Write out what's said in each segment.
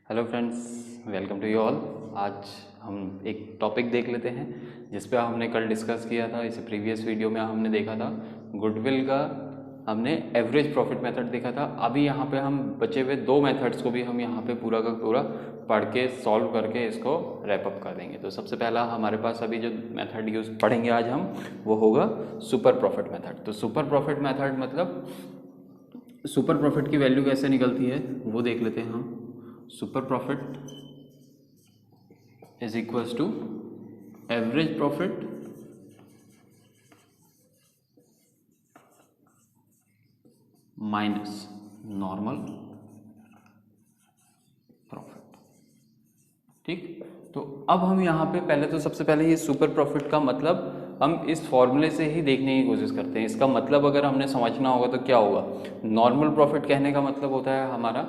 Hello friends, welcome to you all. आज हम एक टॉपिक देख लेते हैं जिस पे हमने कल डिस्कस किया था। इस प्रीवियस वीडियो में हमने देखा था गुडविल का, हमने एवरेज प्रॉफिट मेथड देखा था। अभी यहाँ पे हम बचे हुए दो मेथड्स को भी हम यहाँ पे पूरा का पूरा पढ़ के सॉल्व करके इसको रैप अप कर देंगे। तो सबसे पहला हमारे पास अभी जो मेथड यूज़ पढ़ेंगे आज हम, वो होगा सुपर प्रॉफिट मेथड। तो सुपर प्रॉफिट मेथड मतलब सुपर प्रॉफिट की वैल्यू कैसे निकलती है वो देख लेते हैं हम। Super profit is equals to average profit minus normal profit. ठीक, तो अब हम यहाँ पे पहले तो सबसे पहले ये सुपर प्रॉफिट का मतलब हम इस फॉर्मूले से ही देखने की कोशिश करते हैं। इसका मतलब अगर हमने समझना होगा तो क्या होगा। नॉर्मल प्रॉफिट कहने का मतलब होता है हमारा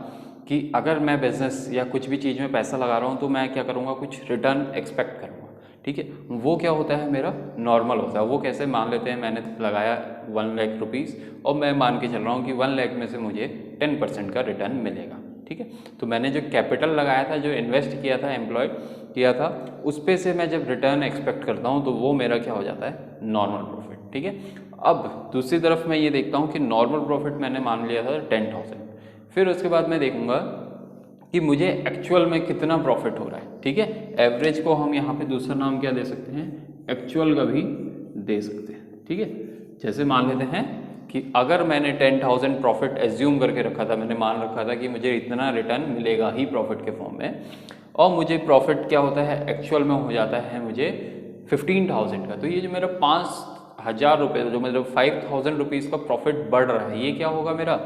कि अगर मैं बिजनेस या कुछ भी चीज़ में पैसा लगा रहा हूँ तो मैं क्या करूँगा, कुछ रिटर्न एक्सपेक्ट करूँगा। ठीक है, वो क्या होता है, मेरा नॉर्मल होता है। वो कैसे, मान लेते हैं मैंने लगाया 1 लाख रुपीज़ और मैं मान के चल रहा हूँ कि 1 लाख में से मुझे 10% का रिटर्न मिलेगा। ठीक है, तो मैंने जो कैपिटल लगाया था, जो इन्वेस्ट किया था, एम्प्लॉय किया था, उस पे से मैं जब रिटर्न एक्सपेक्ट करता हूँ तो वो मेरा क्या हो जाता है, नॉर्मल प्रॉफिट। ठीक है, अब दूसरी तरफ मैं ये देखता हूँ कि नॉर्मल प्रॉफिट मैंने मान लिया था 10,000। फिर उसके बाद मैं देखूंगा कि मुझे एक्चुअल में कितना प्रॉफिट हो रहा है। ठीक है, एवरेज को हम यहाँ पे दूसरा नाम क्या दे सकते हैं, एक्चुअल का भी दे सकते हैं। ठीक है, जैसे मान लेते हैं कि अगर मैंने 10,000 प्रॉफिट एज्यूम करके रखा था, मैंने मान रखा था कि मुझे इतना रिटर्न मिलेगा ही प्रॉफिट के फॉर्म में, और मुझे प्रॉफिट क्या होता है, एक्चुअल में हो जाता है मुझे 15,000 का। तो ये जो मेरा 5,000 रुपये, जो मतलब 5,000 रुपीज़ का प्रॉफिट बढ़ रहा है, ये क्या होगा मेरा,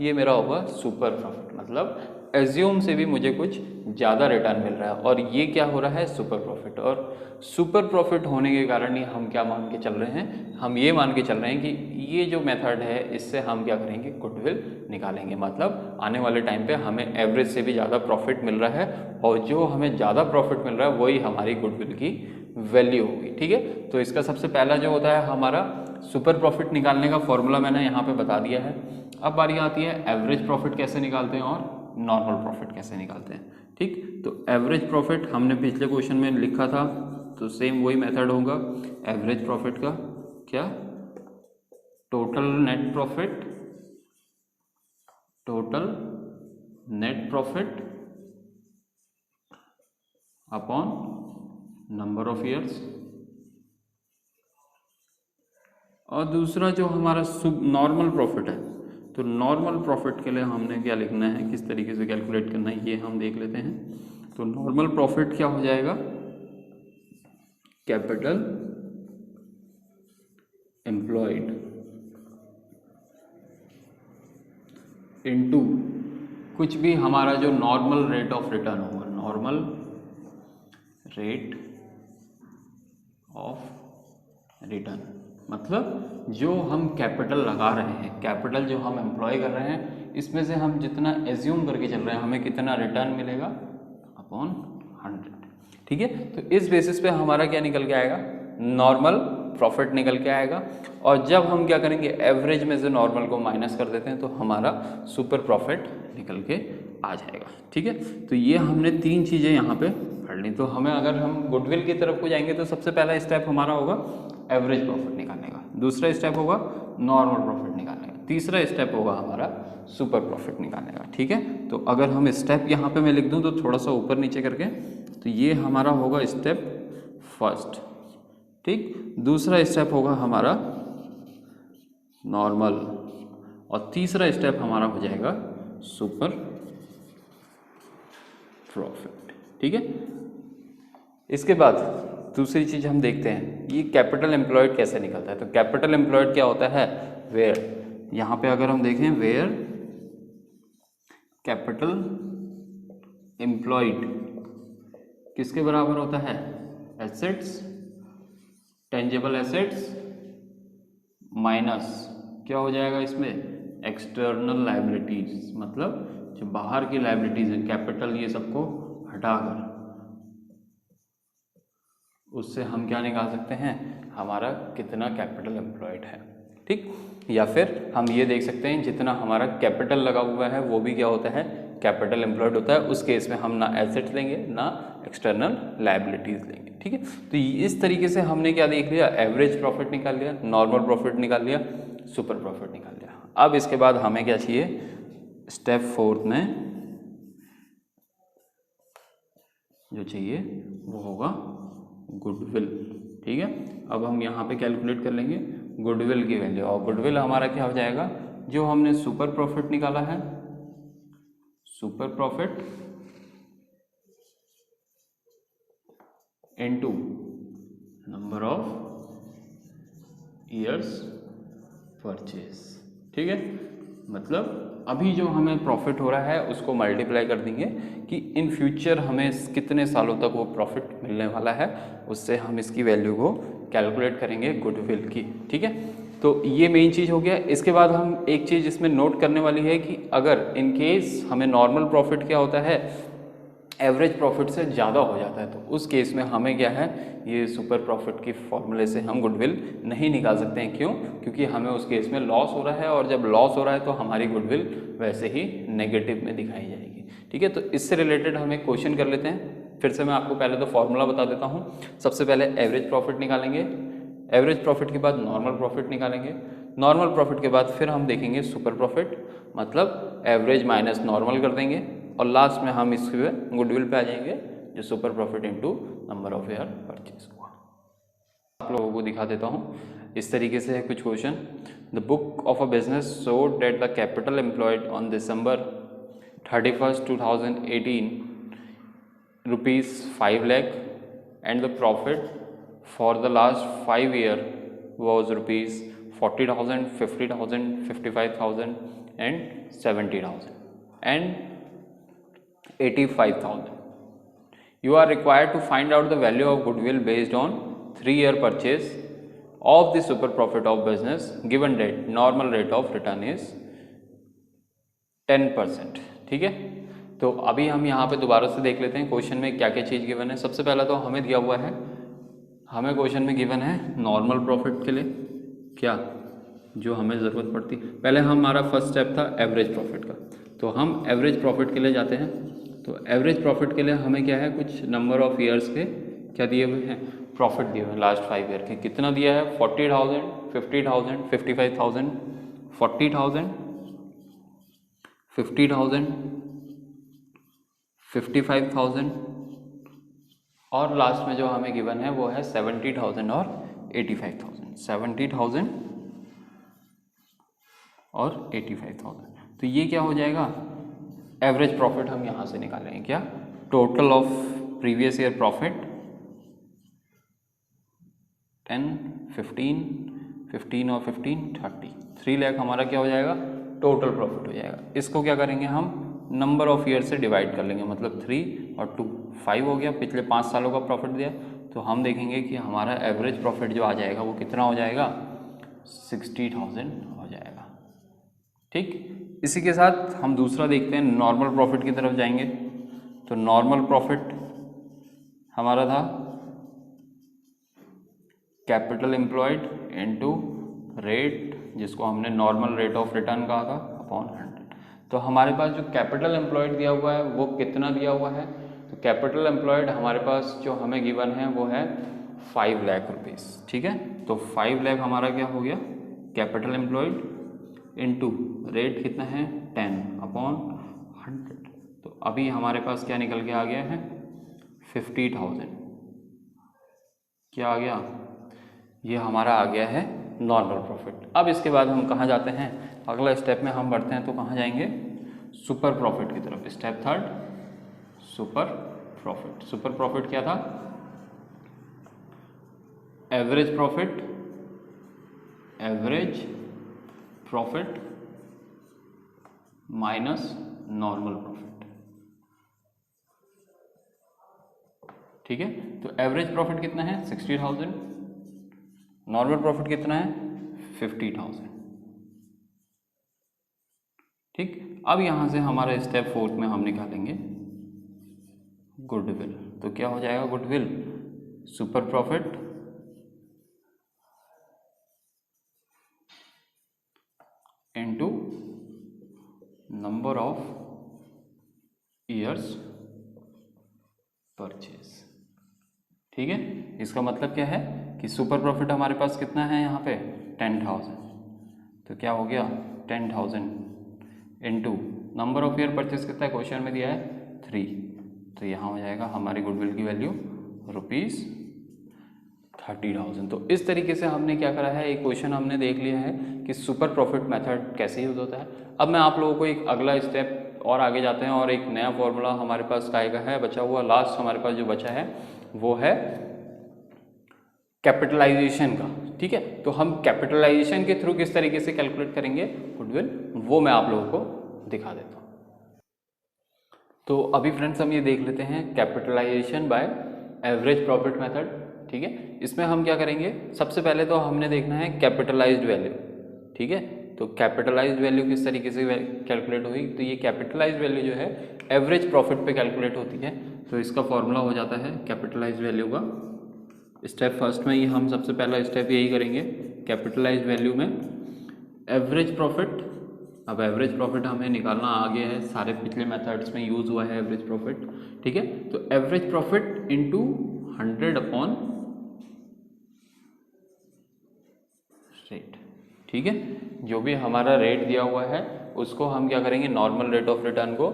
ये मेरा होगा सुपर प्रॉफिट। मतलब एज्यूम से भी मुझे कुछ ज़्यादा रिटर्न मिल रहा है, और ये क्या हो रहा है, सुपर प्रॉफिट। और सुपर प्रॉफिट होने के कारण ही हम क्या मान के चल रहे हैं, हम ये मान के चल रहे हैं कि ये जो मेथड है इससे हम क्या करेंगे, गुडविल निकालेंगे। मतलब आने वाले टाइम पे हमें एवरेज से भी ज़्यादा प्रॉफिट मिल रहा है, और जो हमें ज़्यादा प्रॉफिट मिल रहा है वही हमारी गुडविल की वैल्यू होगी। ठीक है, तो इसका सबसे पहला जो होता है हमारा सुपर प्रॉफिट निकालने का फॉर्मूला मैंने यहाँ पे बता दिया है। अब बारी आती है एवरेज प्रॉफिट कैसे निकालते हैं और नॉर्मल प्रॉफिट कैसे निकालते हैं। ठीक, तो एवरेज प्रॉफिट हमने पिछले क्वेश्चन में लिखा था, तो सेम वही मेथड होगा। एवरेज प्रॉफिट का क्या, total net profit, total net profit upon number of years. और दूसरा जो हमारा नॉर्मल प्रॉफिट है, तो नॉर्मल प्रॉफिट के लिए हमने क्या लिखना है, किस तरीके से कैलकुलेट करना है, ये हम देख लेते हैं। तो नॉर्मल प्रॉफिट क्या हो जाएगा, कैपिटल एम्प्लॉयड इनटू कुछ भी हमारा जो नॉर्मल रेट ऑफ रिटर्न होगा, नॉर्मल रेट ऑफ रिटर्न। मतलब जो हम कैपिटल लगा रहे हैं, कैपिटल जो हम एम्प्लॉय कर रहे हैं, इसमें से हम जितना एज्यूम करके चल रहे हैं हमें कितना रिटर्न मिलेगा अपॉन 100। ठीक है, तो इस बेसिस पे हमारा क्या निकल के आएगा, नॉर्मल प्रॉफिट निकल के आएगा। और जब हम क्या करेंगे, एवरेज में से नॉर्मल को माइनस कर देते हैं तो हमारा सुपर प्रॉफिट निकल के आ जाएगा। ठीक है, तो ये हमने तीन चीज़ें यहाँ पे पढ़ ली। तो हमें अगर हम गुडविल की तरफ को जाएंगे तो सबसे पहला स्टेप हमारा होगा एवरेज प्रॉफिट निकालने का, दूसरा स्टेप होगा नॉर्मल प्रॉफिट निकालने का, तीसरा स्टेप होगा हमारा सुपर प्रॉफिट निकालने का। ठीक है, तो अगर हम स्टेप यहाँ पे मैं लिख दूँ तो थोड़ा सा ऊपर नीचे करके, तो ये हमारा होगा स्टेप फर्स्ट। ठीक, दूसरा स्टेप होगा हमारा नॉर्मल, और तीसरा स्टेप हमारा हो जाएगा सुपर प्रॉफिट। ठीक है, इसके बाद दूसरी चीज़ हम देखते हैं, ये कैपिटल एम्प्लॉयड कैसे निकलता है। तो कैपिटल एम्प्लॉयड क्या होता है, वेयर, यहाँ पे अगर हम देखें, वेयर कैपिटल एम्प्लॉयड किसके बराबर होता है, एसेट्स, टेंजिबल एसेट्स माइनस क्या हो जाएगा इसमें, एक्सटर्नल लायबिलिटीज। मतलब जो बाहर की लायबिलिटीज है, कैपिटल ये सबको हटाकर उससे हम क्या निकाल सकते हैं, हमारा कितना कैपिटल एम्प्लॉयड है। ठीक, या फिर हम ये देख सकते हैं जितना हमारा कैपिटल लगा हुआ है वो भी क्या होता है, कैपिटल एम्प्लॉयड होता है, उस केस में हम ना एसेट्स लेंगे ना एक्सटर्नल लायबिलिटीज लेंगे। ठीक है, तो इस तरीके से हमने क्या देख लिया, एवरेज प्रॉफिट निकाल लिया, नॉर्मल प्रॉफिट निकाल लिया, सुपर प्रॉफिट निकाल लिया। अब इसके बाद हमें क्या चाहिए, स्टेप 4 में जो चाहिए वो होगा गुडविल। ठीक है, अब हम यहाँ पे कैलकुलेट कर लेंगे गुडविल की वैल्यू, और गुडविल हमारा क्या हो जाएगा, जो हमने सुपर प्रॉफिट निकाला है, super profit into number of years purchase. ठीक है, मतलब अभी जो हमें प्रॉफिट हो रहा है उसको मल्टीप्लाई कर देंगे कि इन फ्यूचर हमें कितने सालों तक वो प्रॉफिट मिलने वाला है, उससे हम इसकी वैल्यू को कैलकुलेट करेंगे गुडविल की। ठीक है, तो ये मेन चीज़ हो गया। इसके बाद हम एक चीज़ इसमें नोट करने वाली है कि अगर इन केस हमें नॉर्मल प्रॉफिट क्या होता है, एवरेज प्रॉफिट से ज़्यादा हो जाता है, तो उस केस में हमें क्या है, ये सुपर प्रॉफिट की फॉर्मूले से हम गुडविल नहीं निकाल सकते हैं। क्यों? क्योंकि हमें उस केस में लॉस हो रहा है, और जब लॉस हो रहा है तो हमारी गुडविल वैसे ही नेगेटिव में दिखाई जाएगी। ठीक है, तो इससे रिलेटेड हम एक क्वेश्चन कर लेते हैं। फिर से मैं आपको पहले तो फॉर्मूला बता देता हूँ। सबसे पहले एवरेज प्रॉफिट निकालेंगे, एवरेज प्रॉफिट के बाद नॉर्मल प्रॉफिट निकालेंगे, नॉर्मल प्रॉफिट के बाद फिर हम देखेंगे सुपर प्रॉफिट, मतलब एवरेज माइनस नॉर्मल कर देंगे, और लास्ट में हम इसके गुडविल पे आ जाएंगे, जो super profit into number of year purchase हुआ। आप लोगों को दिखा देता हूँ, इस तरीके से है कुछ question. The book of a business showed that the capital employed on December 31st 2018 rupees 5 lakh, and the profit for the last 5 year was rupees 40,000, 50,000, 55,000 and 70,000 and 85,000. You are required to find out the value of goodwill based on 3-year purchase of the super profit of business given that normal rate of return is 10%. ठीक है, तो अभी हम यहाँ पे दोबारा से देख लेते हैं क्वेश्चन में क्या क्या चीज़ गिवन है। सबसे पहला तो हमें दिया हुआ है, हमें क्वेश्चन में गिवन है नॉर्मल प्रॉफिट के लिए क्या जो हमें ज़रूरत पड़ती। पहले हमारा फर्स्ट स्टेप था एवरेज प्रॉफिट का, तो हम एवरेज प्रॉफिट के लिए जाते हैं। तो एवरेज प्रॉफिट के लिए हमें क्या है, कुछ नंबर ऑफ ईयर्स के क्या दिए हुए हैं, प्रॉफिट दिए हुए हैं लास्ट 5 ईयर के। कितना दिया है, 40,000, 50,000, 55,000, 40,000, 50,000, 55,000, और लास्ट में जो हमें गिवन है वो है 70,000 और 85,000, 70,000 और 85,000। तो ये क्या हो जाएगा, एवरेज प्रॉफिट हम यहाँ से निकालेंगे क्या, total of previous year profit 10, 15, 15 और 15, 30, 3 लाख हमारा क्या हो जाएगा, टोटल प्रॉफिट हो जाएगा। इसको क्या करेंगे, हम नंबर ऑफ ईयर से डिवाइड कर लेंगे, मतलब 3 और 2 5 हो गया, पिछले 5 सालों का प्रॉफिट दिया। तो हम देखेंगे कि हमारा एवरेज प्रॉफिट जो आ जाएगा वो कितना हो जाएगा, 60,000 हो जाएगा। ठीक, इसी के साथ हम दूसरा देखते हैं, नॉर्मल प्रॉफिट की तरफ जाएंगे। तो नॉर्मल प्रॉफिट हमारा था कैपिटल एम्प्लॉयड इनटू रेट, जिसको हमने नॉर्मल रेट ऑफ रिटर्न कहा था, अपॉन 100। तो हमारे पास जो कैपिटल एम्प्लॉयड दिया हुआ है वो कितना दिया हुआ है, तो कैपिटल एम्प्लॉयड हमारे पास जो हमें गिवन है वो है 5 लाख रुपीज़। ठीक है, तो 5 लाख हमारा क्या हो गया, कैपिटल एम्प्लॉयड इनटू रेट कितना है 10 अपॉन 100। तो अभी हमारे पास क्या निकल के आ गया है, 50,000। क्या आ गया, ये हमारा आ गया है नॉर्मल प्रॉफिट। अब इसके बाद हम कहाँ जाते हैं, अगला स्टेप में हम बढ़ते हैं, तो कहाँ जाएंगे, सुपर प्रॉफिट की तरफ। Step 3, super profit. Super profit क्या था, average profit, average profit minus normal profit. ठीक है, तो एवरेज प्रॉफिट कितना है 60,000, नॉर्मल प्रॉफिट कितना है 50,000। ठीक, अब यहाँ से हमारे स्टेप 4 में हम निकालेंगे गुडविल। तो क्या हो जाएगा goodwill, super profit into number of years purchase. ठीक है, इसका मतलब क्या है कि सुपर प्रॉफिट हमारे पास कितना है यहाँ पे 10,000, तो क्या हो गया 10,000 into number of year purchase कितना है क्वेश्चन में दिया है 3, तो यहाँ हो जाएगा हमारी गुडविल की वैल्यू ₹30,000। तो इस तरीके से हमने क्या करा है, एक क्वेश्चन हमने देख लिया है कि सुपर प्रॉफिट मेथड कैसे यूज होता है। अब मैं आप लोगों को एक अगला स्टेप और आगे जाते हैं और एक नया फॉर्मूला हमारे पास काय का है बचा हुआ, लास्ट हमारे पास जो बचा है वो है कैपिटलाइजेशन का। ठीक है, तो हम कैपिटलाइजेशन के थ्रू किस तरीके से कैलकुलेट करेंगे गुडविल, वो मैं आप लोगों को दिखा देता हूँ। तो अभी फ्रेंड्स हम ये देख लेते हैं capitalization by average profit method. ठीक है, इसमें हम क्या करेंगे, सबसे पहले तो हमने देखना है कैपिटलाइज्ड वैल्यू। ठीक है, तो कैपिटलाइज्ड वैल्यू किस तरीके से कैलकुलेट हुई, तो ये कैपिटलाइज्ड वैल्यू जो है एवरेज प्रॉफिट पे कैलकुलेट होती है। तो इसका फॉर्मूला हो जाता है कैपिटलाइज्ड वैल्यू का, स्टेप फर्स्ट में ही हम सबसे पहला स्टेप यही करेंगे, कैपिटलाइज्ड वैल्यू में एवरेज प्रॉफिट। अब एवरेज प्रॉफिट हमें निकालना आगे है, सारे पिछले मेथड्स में यूज हुआ है एवरेज प्रॉफिट। ठीक है, तो average profit into 100 upon rate. ठीक है, जो भी हमारा रेट दिया हुआ है उसको हम क्या करेंगे, नॉर्मल रेट ऑफ रिटर्न को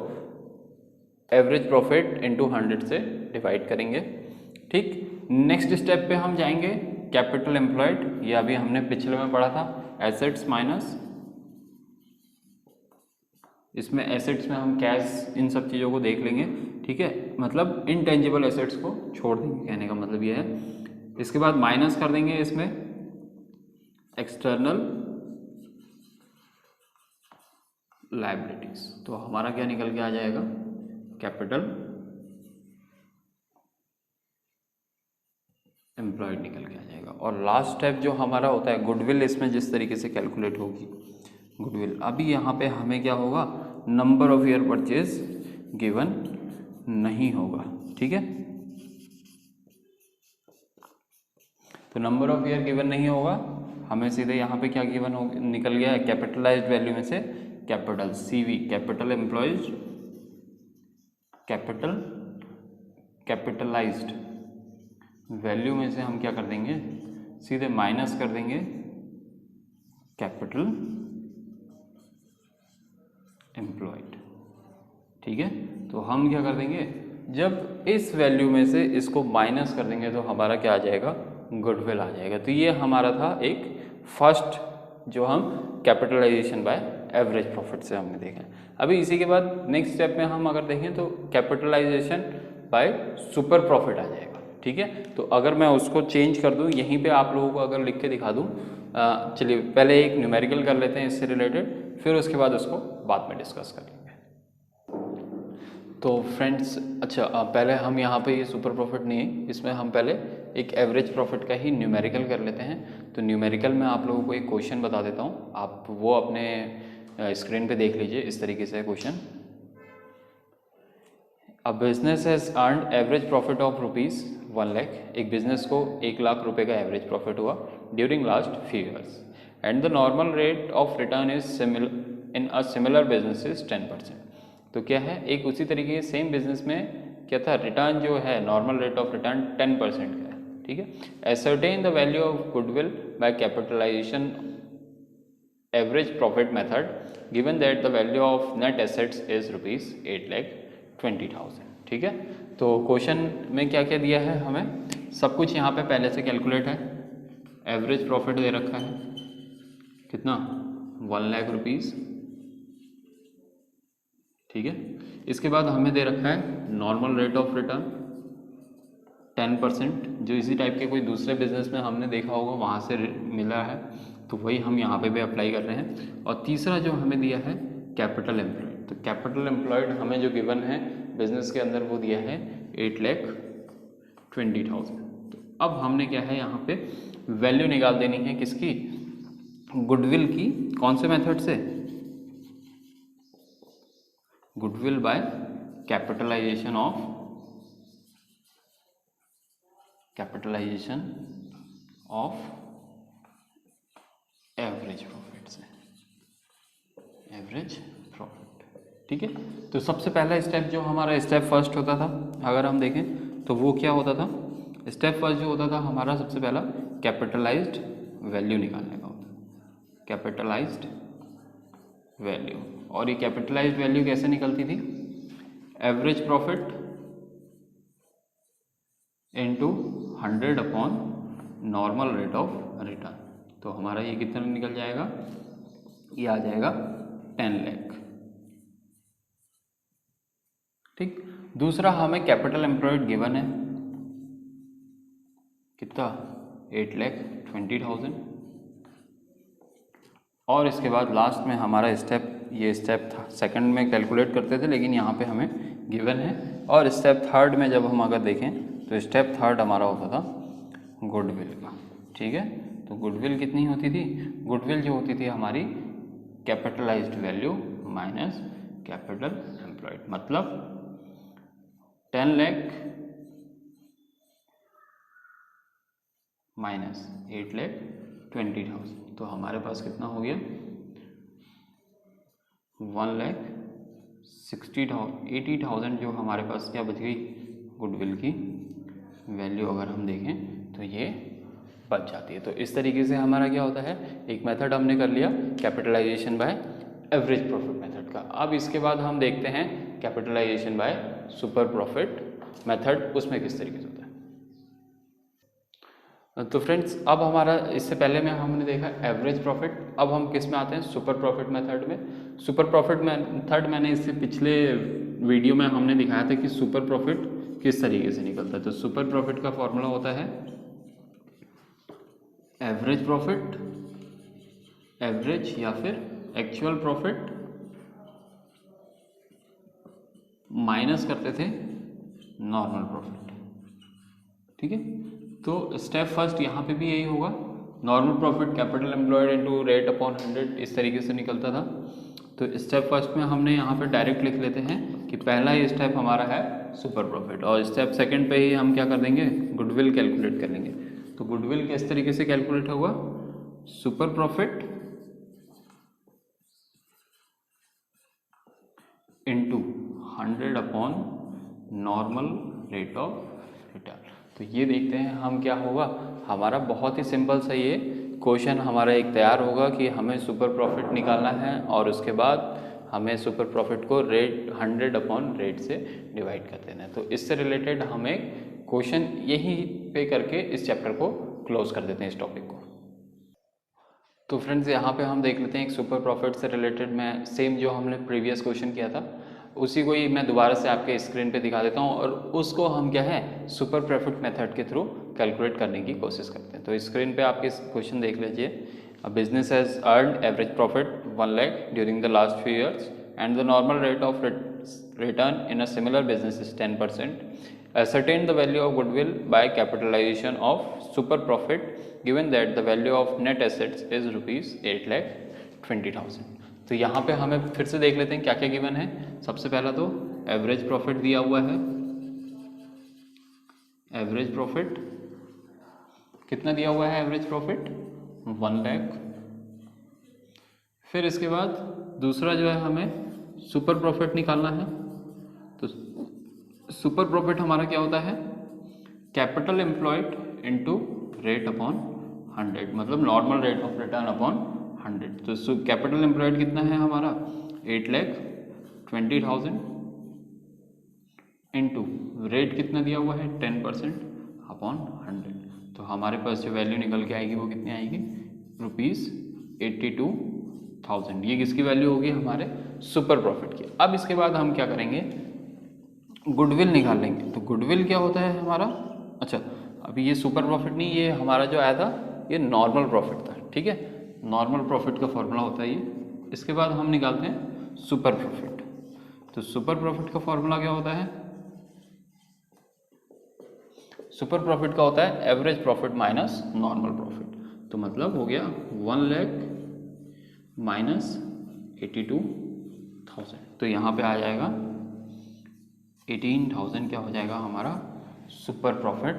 एवरेज प्रॉफिट इंटू 100 से डिवाइड करेंगे। ठीक, नेक्स्ट स्टेप पे हम जाएंगे कैपिटल एम्प्लॉयड, ये अभी हमने पिछले में पढ़ा था, एसेट्स माइनस, इसमें एसेट्स में हम कैश इन सब चीज़ों को देख लेंगे। ठीक है, मतलब इनटेंजिबल एसेट्स को छोड़ देंगे, कहने का मतलब ये है। इसके बाद माइनस कर देंगे इसमें एक्सटर्नल लायबिलिटीज, तो हमारा क्या निकल के आ जाएगा, कैपिटल एम्प्लॉयड निकल के आ जाएगा। और लास्ट स्टेप जो हमारा होता है गुडविल, इसमें जिस तरीके से कैलकुलेट होगी गुडविल, अभी यहाँ पे हमें क्या होगा, number of year purchase given नहीं होगा। ठीक है, तो नंबर ऑफ ईयर गिवन नहीं होगा, हमें सीधे यहाँ पे क्या गिवन हो निकल गया है, कैपिटलाइज्ड वैल्यू में से capital CV, capital employees, capitalised value में से हम क्या कर देंगे, सीधे माइनस कर देंगे कैपिटल एम्प्लॉयड। ठीक है, तो हम क्या कर देंगे, जब इस वैल्यू में से इसको माइनस कर देंगे तो हमारा क्या आ जाएगा, गुडविल आ जाएगा। तो ये हमारा था एक फर्स्ट जो हम कैपिटलाइजेशन बाय एवरेज प्रॉफिट से हमने देखा। अभी इसी के बाद नेक्स्ट स्टेप में हम अगर देखें तो कैपिटलाइजेशन बाय सुपर प्रॉफिट आ जाएगा। ठीक है, तो अगर मैं उसको चेंज कर दूं, यहीं पे आप लोगों को अगर लिख के दिखा दूं, चलिए पहले एक न्यूमेरिकल कर लेते हैं इससे रिलेटेड, फिर उसके बाद उसको बाद में डिस्कस करेंगे। तो फ्रेंड्स अच्छा, पहले हम यहाँ पे ये सुपर प्रॉफिट नहीं है, इसमें हम पहले एक एवरेज प्रॉफिट का ही न्यूमेरिकल कर लेते हैं। तो न्यूमेरिकल में आप लोगों को एक क्वेश्चन बता देता हूँ, आप वो अपने स्क्रीन पे देख लीजिए। इस तरीके से question, a business has earned average profit of ₹1 lakh, एक बिजनेस को 1 लाख रुपए का एवरेज प्रॉफिट हुआ during last few years, and the normal rate of return is in a similar business is 10%। तो क्या है, एक उसी तरीके के सेम बिजनेस में क्या था, रिटर्न जो है नॉर्मल रेट ऑफ रिटर्न 10% का है। ठीक है, ascertain the value of goodwill by capitalization average profit method given that the value of net assets is ₹8,20,000। ठीक है, तो क्वेश्चन में क्या क्या दिया है हमें, सब कुछ यहाँ पे पहले से कैलकुलेट है। एवरेज प्रॉफिट दे रखा है कितना, 1 लाख रुपीज़। ठीक है, इसके बाद हमें दे रखा है नॉर्मल रेट ऑफ रिटर्न 10%, जो इसी टाइप के कोई दूसरे बिजनेस में हमने देखा होगा वहाँ से मिला है, तो वही हम यहाँ पे भी अप्लाई कर रहे हैं। और तीसरा जो हमें दिया है कैपिटल एम्प्लॉयड, तो कैपिटल एम्प्लॉयड हमें जो गिवन है बिजनेस के अंदर वो दिया है 8,20,000। तो अब हमने क्या है यहाँ पे वैल्यू निकाल देनी है किसकी, गुडविल की। कौन से मेथड से, goodwill by capitalization of average profit से, एवरेज प्रॉफिट। ठीक है। तो सबसे पहला स्टेप जो हमारा स्टेप फर्स्ट होता था, अगर हम देखें तो वो क्या होता था, स्टेप फर्स्ट जो होता था हमारा सबसे पहला कैपिटलाइज्ड वैल्यू निकालने का होता है, कैपिटलाइज्ड वैल्यू। और ये कैपिटलाइज्ड वैल्यू कैसे निकलती थी, average profit into 100 upon normal rate of return. तो हमारा ये कितना निकल जाएगा, ये आ जाएगा 10 लाख। ठीक। दूसरा हमें कैपिटल एम्प्लॉयड गिवन है कितना, 8,20,000। और इसके बाद लास्ट में हमारा स्टेप, ये स्टेप था सेकंड में कैलकुलेट करते थे, लेकिन यहाँ पे हमें गिवन है। और स्टेप थर्ड में जब हम अगर देखें तो स्टेप थर्ड हमारा होता था गुडविल का। ठीक है। तो गुडविल कितनी होती थी, गुडविल जो होती थी हमारी capitalised value minus capital employed, मतलब 10 लाख माइनस 8,20,000। तो हमारे पास कितना हो गया, 1,60,80,000 जो हमारे पास क्या बच गई गुडविल की वैल्यू अगर हम देखें तो ये बच जाती है। तो इस तरीके से हमारा क्या होता है, एक मेथड हमने कर लिया capitalization by average profit method का। अब इसके बाद हम देखते हैं capitalization by super profit method, उसमें किस तरीके से होता है। तो फ्रेंड्स अब हमारा, इससे पहले में हमने देखा एवरेज प्रॉफिट, अब हम किस में आते हैं, सुपर प्रॉफिट मेथड में। सुपर प्रॉफिट मेथड मैंने इससे पिछले वीडियो में हमने दिखाया था कि सुपर प्रॉफिट किस तरीके से निकलता है। तो सुपर प्रॉफिट का फॉर्मूला होता है एवरेज प्रॉफिट, एवरेज या फिर एक्चुअल प्रॉफिट माइनस करते थे नॉर्मल प्रॉफिट। ठीक है। तो स्टेप फर्स्ट यहाँ पे भी यही होगा, normal profit capital employed into rate upon 100 इस तरीके से निकलता था। तो स्टेप फर्स्ट में हमने यहाँ पे डायरेक्ट लिख लेते हैं कि पहला ही स्टेप हमारा है सुपर प्रॉफिट, और स्टेप सेकंड पे ही हम क्या कर देंगे, गुडविल कैलकुलेट कर लेंगे। तो गुडविल किस तरीके से कैलकुलेट होगा, super profit into 100 upon normal rate of return. तो ये देखते हैं हम क्या होगा, हमारा बहुत ही सिंपल सा ये क्वेश्चन हमारा एक तैयार होगा कि हमें सुपर प्रॉफिट निकालना है और उसके बाद हमें सुपर प्रॉफिट को रेट 100 अपॉन रेट से डिवाइड कर देना है। तो इससे रिलेटेड हम एक क्वेश्चन यही पे करके इस चैप्टर को क्लोज कर देते हैं, इस टॉपिक को। तो फ्रेंड्स यहाँ पे हम देख लेते हैं एक सुपर प्रॉफिट से रिलेटेड, मैं सेम जो हमने प्रीवियस क्वेश्चन किया था उसी को ही मैं दोबारा से आपके स्क्रीन पे दिखा देता हूँ, और उसको हम क्या है सुपर प्रॉफिट मेथड के थ्रू कैलकुलेट करने की कोशिश करते हैं। तो स्क्रीन पे आपके क्वेश्चन देख लीजिए, a business has earned average profit 1 lakh during the last few years and the normal rate of return in a similar business is 10%. Ascertain the value of goodwill by capitalization of super profit given that the value of net assets is rupees 8,20,000. तो यहाँ पे हमें फिर से देख लेते हैं क्या क्या गिवन है। सबसे पहला तो एवरेज प्रॉफिट दिया हुआ है, एवरेज प्रॉफिट कितना दिया हुआ है, एवरेज प्रॉफिट 1 लाख। फिर इसके बाद दूसरा जो है हमें सुपर प्रॉफिट निकालना है। तो सुपर प्रॉफिट हमारा क्या होता है, capital employed into rate upon 100, मतलब normal rate of return upon 100। तो कैपिटल एम्प्लॉयड कितना है हमारा 8,20,000 इनटू रेट कितना दिया हुआ है 10% अपॉन 100। तो हमारे पास जो वैल्यू निकल के आएगी वो कितनी आएगी, ₹82,000। ये किसकी वैल्यू होगी, हमारे सुपर प्रॉफिट की। अब इसके बाद हम क्या करेंगे, गुडविल निकाल लेंगे। तो गुडविल क्या होता है हमारा, अच्छा अभी ये सुपर प्रॉफिट नहीं, ये हमारा जो आया था ये नॉर्मल प्रॉफिट था। ठीक है, नॉर्मल प्रॉफिट का फॉर्मूला होता है ये। इसके बाद हम निकालते हैं सुपर प्रॉफिट। तो सुपर प्रॉफिट का फॉर्मूला क्या होता है, सुपर प्रॉफिट का होता है average profit minus normal profit. तो मतलब हो गया 1 लाख माइनस 82,000। तो यहाँ पे आ जाएगा 18,000 क्या हो जाएगा हमारा सुपर प्रॉफिट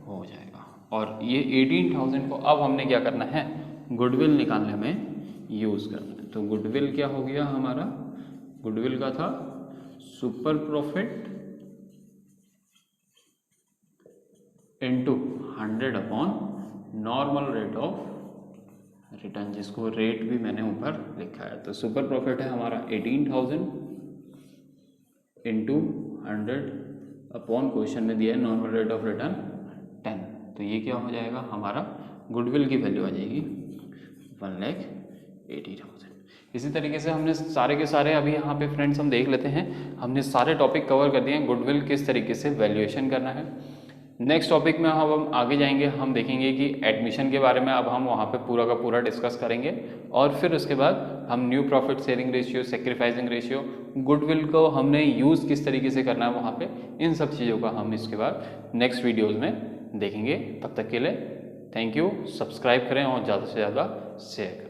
हो जाएगा। और ये 18,000 को अब हमने क्या करना है, गुडविल निकालने में यूज़ करना है। तो गुडविल क्या हो गया हमारा गुडविल का था super profit into 100 upon normal rate of return, जिसको रेट भी मैंने ऊपर लिखा है। तो सुपर प्रॉफिट है हमारा 18,000 इंटू 100 अपॉन क्वेश्चन में दिया है नॉर्मल रेट ऑफ रिटर्न 10। तो ये क्या हो जाएगा, हमारा गुडविल की वैल्यू आ जाएगी 1,80,000। इसी तरीके से हमने सारे के सारे अभी यहाँ पे फ्रेंड्स हम देख लेते हैं, हमने सारे टॉपिक कवर कर दिए हैं, गुडविल किस तरीके से वैल्यूएशन करना है। नेक्स्ट टॉपिक में हम आगे जाएंगे, हम देखेंगे कि एडमिशन के बारे में अब हम वहाँ पे पूरा का पूरा डिस्कस करेंगे, और फिर उसके बाद हम new profit sharing ratio, sacrificing ratio, goodwill को हमने यूज़ किस तरीके से करना है वहाँ पे, इन सब चीज़ों का हम इसके बाद नेक्स्ट वीडियोज़ में देखेंगे। तब तक के लिए थैंक यू, सब्सक्राइब करें और ज़्यादा से ज़्यादा शेयर करें।